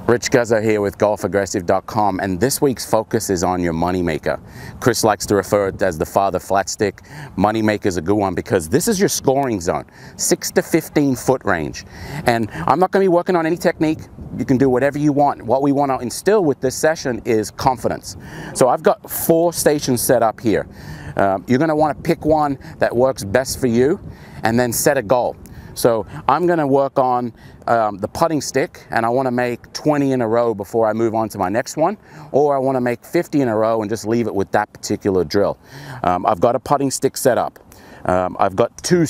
Rich Guzzo here with golfaggressive.com, and this week's focus is on your moneymaker. Chris likes to refer it as the father flat stick. Moneymaker is a good one because this is your scoring zone, 6 to 15 foot range. And I'm not going to be working on any technique. You can do whatever you want. What we want to instill with this session is confidence. So I've got 4 stations set up here. You're going to want to pick one that works best for you and then set a goal. So I'm going to work on the putting stick, and I want to make 20 in a row before I move on to my next one, or I want to make 50 in a row and just leave it with that particular drill. I've got a putting stick set up. I've got two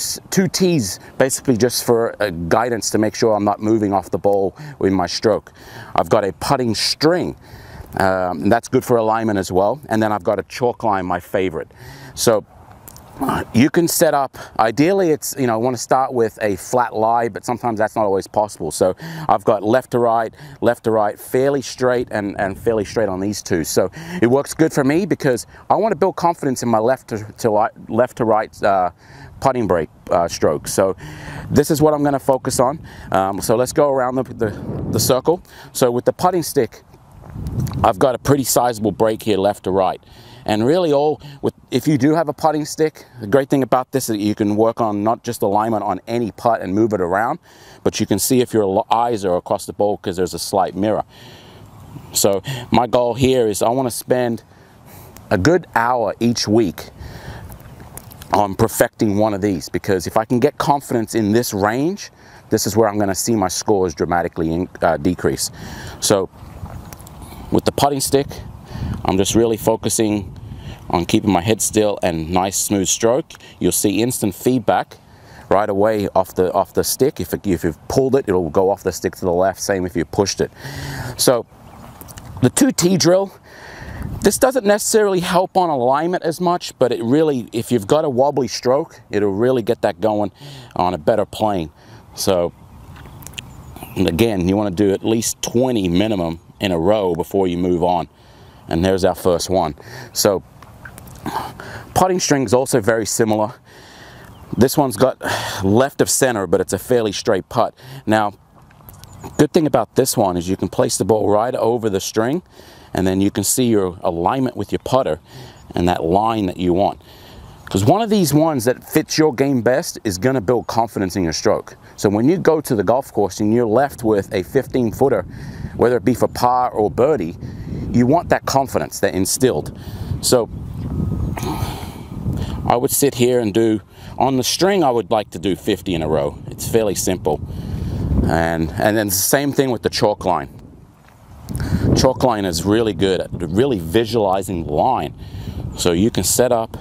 tees basically just for guidance to make sure I'm not moving off the ball with my stroke. I've got a putting string, and that's good for alignment as well. And then I've got a chalk line, my favorite. So you can set up, ideally it's, I want to start with a flat lie, but sometimes that's not always possible. So I've got left to right, fairly straight and fairly straight on these two. So it works good for me because I want to build confidence in my left to right putting break stroke. So this is what I'm going to focus on. So let's go around the circle. So with the putting stick, I've got a pretty sizable break here left to right. And really if you do have a putting stick, the great thing about this is that you can work on not just alignment on any putt and move it around, but you can see if your eyes are across the ball because there's a slight mirror. So my goal here is I want to spend a good hour each week on perfecting one of these, because if I can get confidence in this range, this is where I'm going to see my scores dramatically decrease. So with the putting stick, I'm just really focusing on keeping my head still and nice smooth stroke. You'll see instant feedback right away off the stick. If you've pulled it, it'll go off the stick to the left, same if you pushed it. So the 2T drill, this doesn't necessarily help on alignment as much, but it really, if you've got a wobbly stroke, it'll really get that going on a better plane. So, and again, you want to do at least 20 minimum in a row before you move on. And there's our first one. So putting string is also very similar. This one's got left of center, but it's a fairly straight putt. Now, good thing about this one is you can place the ball right over the string, and then you can see your alignment with your putter and that line that you want. Because one of these ones that fits your game best is going to build confidence in your stroke. So when you go to the golf course and you're left with a 15-footer, whether it be for par or birdie, you want that confidence that instilled. So I would sit here and do, on the string I would like to do 50 in a row. It's fairly simple. And then the same thing with the chalk line. Chalk line is really good at really visualizing the line. So you can set up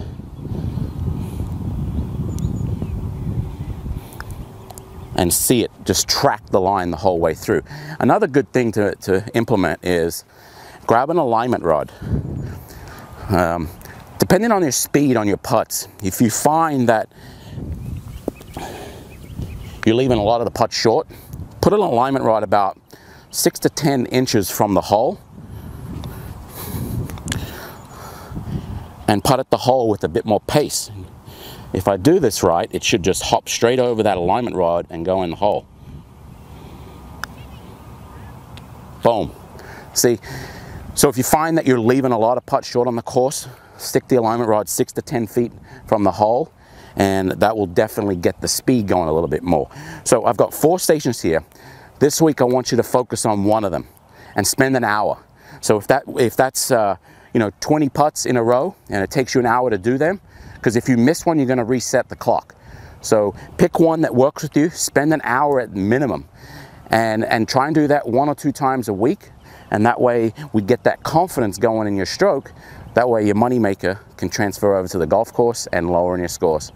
and see it, just track the line the whole way through. Another good thing to implement is grab an alignment rod. Depending on your speed on your putts, if you find that you're leaving a lot of the putts short, put an alignment rod about 6 to 10 inches from the hole and putt at the hole with a bit more pace. If I do this right, it should just hop straight over that alignment rod and go in the hole. Boom. See? So if you find that you're leaving a lot of putts short on the course, stick the alignment rod 6 to 10 feet from the hole, and that will definitely get the speed going a little bit more. So I've got 4 stations here. This week I want you to focus on one of them and spend an hour. So if that's 20 putts in a row and it takes you an hour to do them, because if you miss one, you're going to reset the clock. So pick one that works with you, spend an hour at minimum, and try and do that 1 or 2 times a week. And that way we get that confidence going in your stroke. That way your moneymaker can transfer over to the golf course and lower in your scores.